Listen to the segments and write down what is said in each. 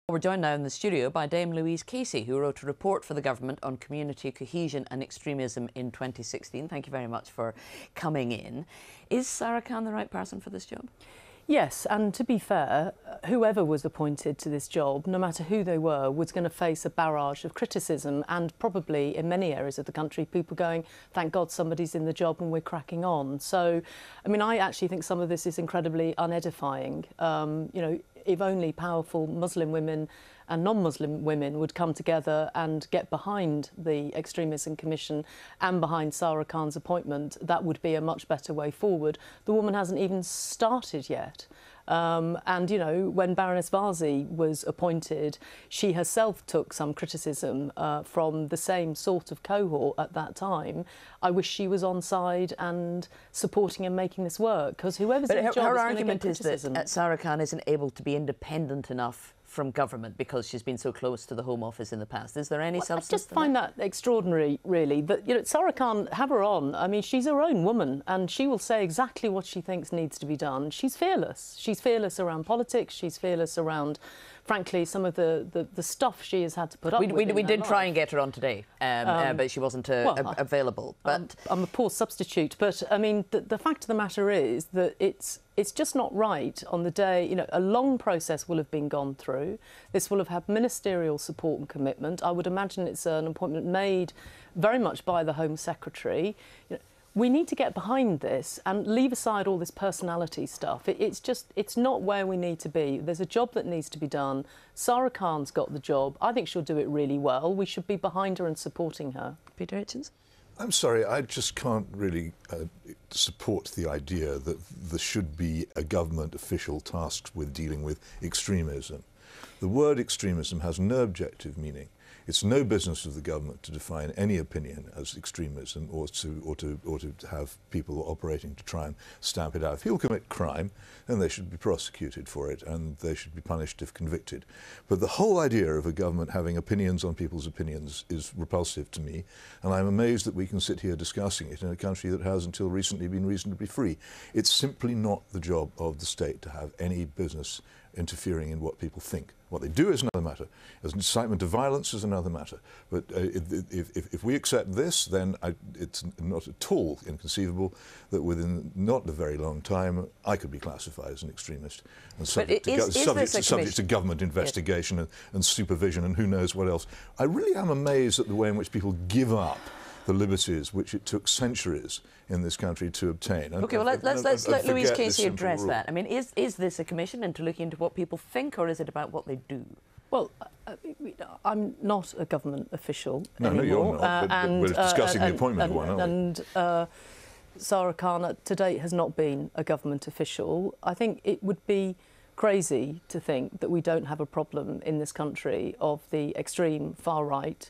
We're joined now in the studio by Dame Louise Casey, who wrote a report for the government on community cohesion and extremism in 2016. Thank you very much for coming in. Is Sara Khan the right person for this job? Yes, and to be fair, whoever was appointed to this job, no matter who they were, was going to face a barrage of criticism and probably in many areas of the country, people going, thank God somebody's in the job and we're cracking on. So, I mean, I actually think some of this is incredibly unedifying. You know, if only powerful Muslim women and non-Muslim women would come together and get behind the Extremism Commission and behind Sara Khan's appointment, that would be a much better way forward. The woman hasn't even started yet. And, you know, when Baroness Varzi was appointed, she herself took some criticism from the same sort of cohort at that time. I wish she was on side and supporting and making this work, because whoever's in the job her is argument get is criticism. that Sara Khan isn't able to be independent enough from government because she's been so close to the Home Office in the past. Is there any substance? I just find that extraordinary, really. That, you know, Sara Khan, have her on. I mean, she's her own woman, and she will say exactly what she thinks needs to be done. She's fearless. She's fearless around politics. She's fearless around, frankly, some of the stuff she has had to put up with. We did try and get her on today, but she wasn't available. But I'm a poor substitute. But I mean, the fact of the matter is that it's just not right on the day. You know, a long process will have been gone through. This will have had ministerial support and commitment. I would imagine it's an appointment made very much by the Home Secretary. You know, we need to get behind this and leave aside all this personality stuff. It's not where we need to be. There's a job that needs to be done. Sara Khan's got the job. I think she'll do it really well. We should be behind her and supporting her. Peter Hitchens? I'm sorry, I just can't really support the idea that there should be a government official tasked with dealing with extremism. The word extremism has no objective meaning. It's no business of the government to define any opinion as extremism or to have people operating to try and stamp it out. If people commit crime, then they should be prosecuted for it and they should be punished if convicted. But the whole idea of a government having opinions on people's opinions is repulsive to me, and I'm amazed that we can sit here discussing it in a country that has until recently been reasonably free. It's simply not the job of the state to have any business interfering in what people think. What they do is another matter. As incitement to violence is another matter. But if we accept this, then it's not at all inconceivable that within not a very long time I could be classified as an extremist and subject to government investigation and supervision and who knows what else. I really am amazed at the way in which people give up the liberties which it took centuries in this country to obtain. OK, well, let's let Louise Casey address that. I mean, is this a commission into looking into what people think, or is it about what they do? Well, I'm not a government official anymore. No, you're not, but we're discussing the appointment of one, aren't we? And Sara Khan to date has not been a government official. I think it would be crazy to think that we don't have a problem in this country of the extreme far right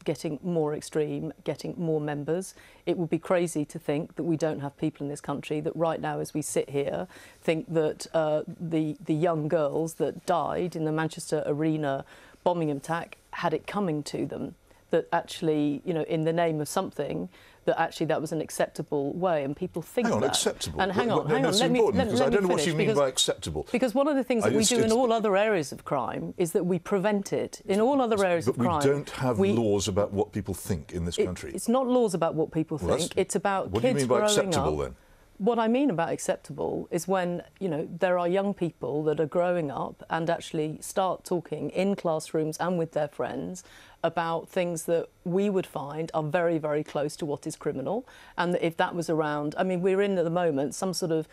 getting more extreme, getting more members. It would be crazy to think that we don't have people in this country that right now, as we sit here, think that the young girls that died in the Manchester Arena bombing attack had it coming to them. That actually, you know, in the name of something, that actually that was an acceptable way, and people think hang on, that. acceptable. And hang on, That's important, because I don't know what you mean by acceptable. Because one of the things that we do in all other areas of crime is that we prevent it. In all other areas of crime, but we don't have laws about what people think in this country. It's not laws about what people think. It's about kids growing up. What do you mean by acceptable then? What I mean about acceptable is when, you know, there are young people that are growing up and actually start talking in classrooms and with their friends about things that we would find are very, very close to what is criminal. And that if that was around, I mean, we're in at the moment some sort of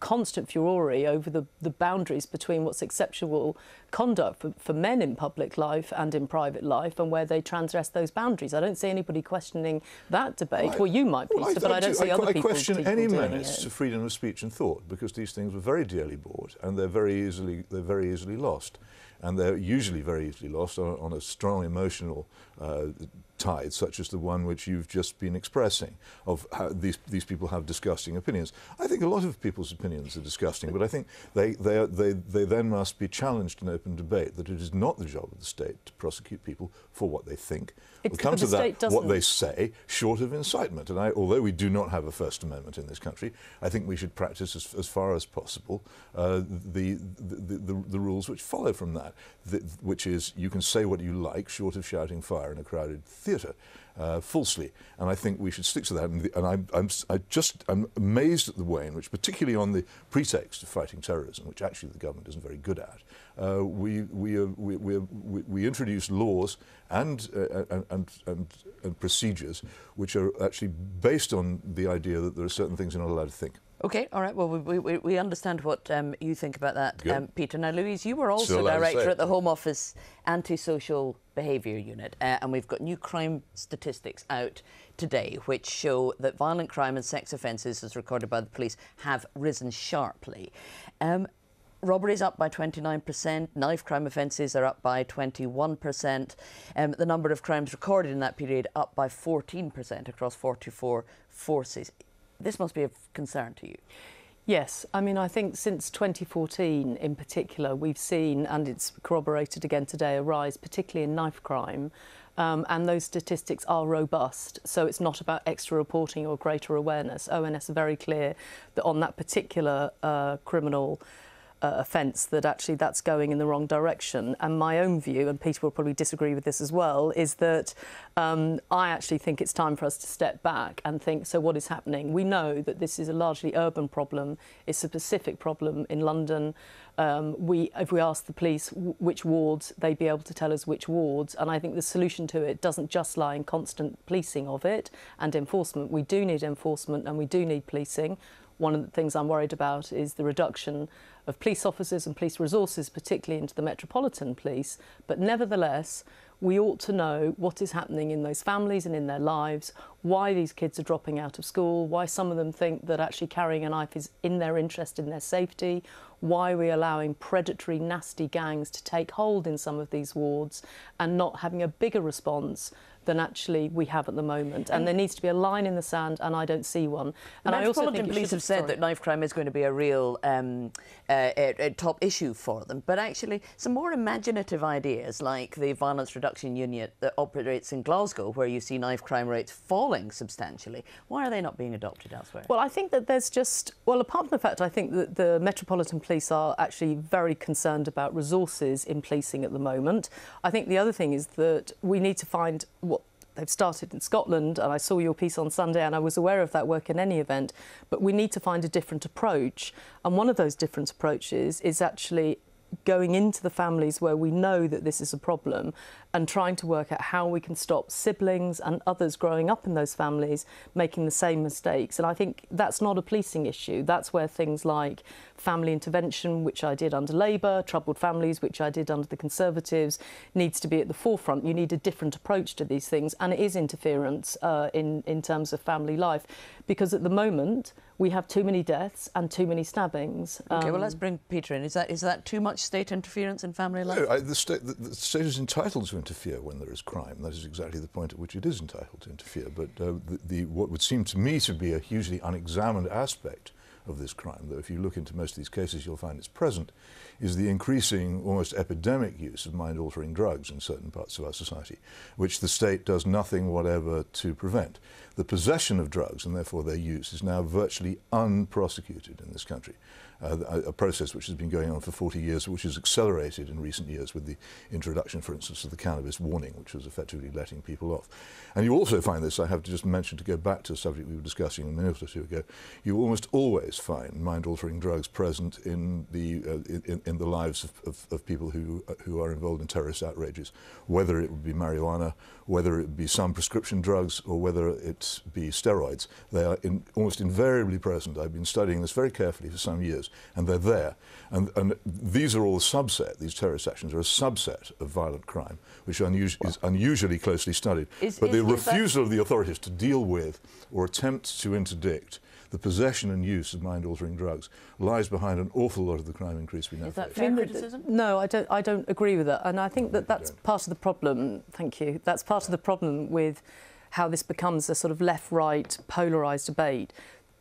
constant furore over the boundaries between what's acceptable conduct for men in public life and in private life, and where they transgress those boundaries. I don't see anybody questioning that debate. Well, you might, Peter, but I don't see other people. I question any menace to freedom of speech and thought, because these things were very dearly bought and they're very easily lost. And they're usually very easily lost on a strong emotional tide, such as the one which you've just been expressing, of how these people have disgusting opinions. I think a lot of people people's opinions are disgusting, but I think they then must be challenged in open debate, that it is not the job of the state to prosecute people for what they think. It comes to that, what they say, short of incitement. And although we do not have a First Amendment in this country, I think we should practice as far as possible the rules which follow from that, which is you can say what you like, short of shouting fire in a crowded theatre. Falsely, and I think we should stick to that. And I'm amazed at the way in which, particularly on the pretext of fighting terrorism, which actually the government isn't very good at, we introduce laws and procedures which are actually based on the idea that there are certain things you're not allowed to think. OK, all right, well, we understand what you think about that, Peter. Now, Louise, you were also director at the Home Office Antisocial Behaviour Unit, and we've got new crime statistics out today which show that violent crime and sex offences, as recorded by the police, have risen sharply. Robberies up by 29%, knife crime offences are up by 21%, the number of crimes recorded in that period up by 14% across 44 forces. This must be of concern to you. Yes, I mean, I think since 2014 in particular, we've seen, and it's corroborated again today, a rise, particularly in knife crime. And those statistics are robust. So it's not about extra reporting or greater awareness. ONS are very clear that on that particular criminal offence that actually that's going in the wrong direction. And my own view, and Peter will probably disagree with this as well, is that I actually think it's time for us to step back and think, so what is happening? We know that this is a largely urban problem. It's a specific problem in London. If we ask the police which wards, they'd be able to tell us which wards. And I think the solution to it doesn't just lie in constant policing of it and enforcement. We do need enforcement and we do need policing. One of the things I'm worried about is the reduction of police officers and police resources, particularly into the Metropolitan Police. But nevertheless, we ought to know what is happening in those families and in their lives, why these kids are dropping out of school, why some of them think that actually carrying a knife is in their interest, in their safety, why we're allowing predatory, nasty gangs to take hold in some of these wards and not having a bigger response than actually we have at the moment. And there needs to be a line in the sand, and I don't see one. And I also think police have said that knife crime is going to be a real a top issue for them. But actually, some more imaginative ideas, like the Violence Reduction Unit that operates in Glasgow, where you see knife crime rates falling substantially, why are they not being adopted elsewhere? Well, I think that there's just, well, apart from the fact I think that the Metropolitan Police are actually very concerned about resources in policing at the moment. I think the other thing is that we need to find what they've started in Scotland, and I saw your piece on Sunday and I was aware of that work in any event, but we need to find a different approach. And one of those different approaches is actually going into the families where we know that this is a problem and trying to work out how we can stop siblings and others growing up in those families making the same mistakes. And I think that's not a policing issue. That's where things like family intervention, which I did under Labour, troubled families, which I did under the Conservatives, needs to be at the forefront. You need a different approach to these things, and it is interference in terms of family life, because at the moment we have too many deaths and too many stabbings. OK, well, let's bring Peter in. Is that too much state interference in family life? No, the state is entitled to interfere when there is crime. That is exactly the point at which it is entitled to interfere. But what would seem to me to be a hugely unexamined aspect of this crime, though if you look into most of these cases you'll find it's present, is the increasing, almost epidemic use of mind-altering drugs in certain parts of our society, which the state does nothing whatever to prevent. The possession of drugs, and therefore their use, is now virtually unprosecuted in this country. A process which has been going on for 40 years, which has accelerated in recent years with the introduction, for instance, of the cannabis warning, which was effectively letting people off. And you also find this, I have to just mention, to go back to a subject we were discussing a minute or two ago, you almost always find mind-altering drugs present in the lives of people who are involved in terrorist outrages, whether it would be marijuana, whether it be some prescription drugs, or whether it be steroids. They are almost invariably present. I've been studying this very carefully for some years, and they're there. And these are all a subset, these terrorist actions are a subset of violent crime, which is unusually closely studied. But the refusal of the authorities to deal with or attempt to interdict the possession and use of mind-altering drugs lies behind an awful lot of the crime increase we now face. Is that fair criticism? No, I don't agree with that. And I think that's part of the problem, thank you, that's part of the problem with how this becomes a sort of left-right polarised debate.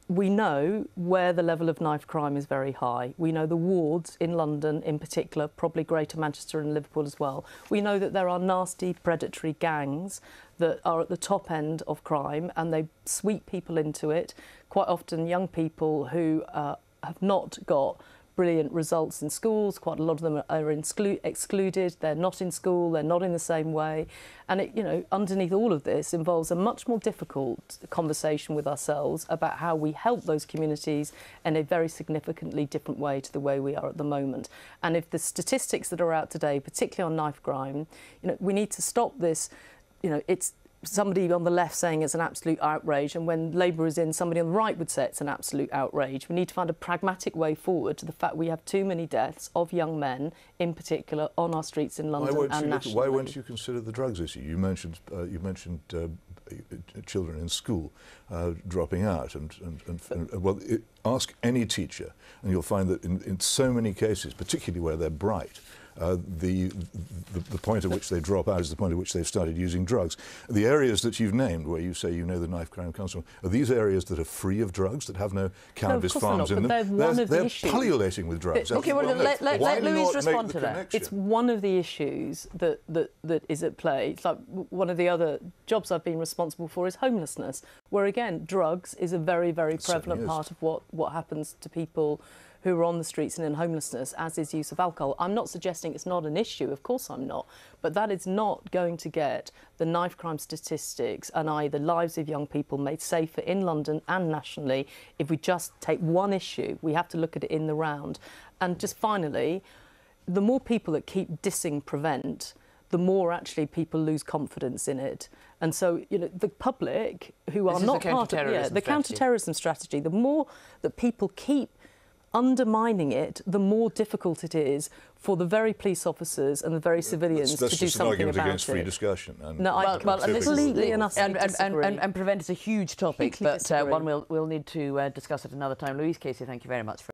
we know where the level of knife crime is very high. We know the wards in London in particular, probably Greater Manchester and Liverpool as well. We know that there are nasty predatory gangs that are at the top end of crime and they sweep people into it, quite often young people who have not got brilliant results in schools. Quite a lot of them are excluded, they're not in school, they're not in the same way. And it, you know, underneath all of this involves a much more difficult conversation with ourselves about how we help those communities in a very significantly different way to the way we are at the moment. And if the statistics that are out today, particularly on knife crime, you know, we need to stop this. You know, it's somebody on the left saying it's an absolute outrage, and when Labour is in, somebody on the right would say it's an absolute outrage. We need to find a pragmatic way forward to the fact we have too many deaths of young men, in particular, on our streets in London and nationally. Why won't you consider the drugs issue? You mentioned children in school dropping out, ask any teacher, and you'll find that in so many cases, particularly where they're bright, the point at which they drop out is the point at which they've started using drugs. The areas that you've named, where you say you know the knife crime comes from, are these areas that are free of drugs, that have no cannabis farms in them? They're pullulating with drugs. OK, well, let Louise respond to that. It's one of the issues that is at play. It's like one of the other jobs I've been responsible for is homelessness, where, again, drugs is a very, very prevalent part of what happens to people who are on the streets and in homelessness, as is use of alcohol. I'm not suggesting it's not an issue, of course I'm not, but that is not going to get the knife crime statistics and the lives of young people made safer in London and nationally if we just take one issue. We have to look at it in the round. And just finally, the more people that keep dissing prevent, the more actually people lose confidence in it. And so, you know, the public who are not part of the counter-terrorism strategy, the more that people keep undermining it, the more difficult it is for the very police officers and the very civilians to do something about it. That's just an argument against free discussion. No, I completely and prevent is a huge topic, but one we'll need to discuss at another time. Louise Casey, thank you very much for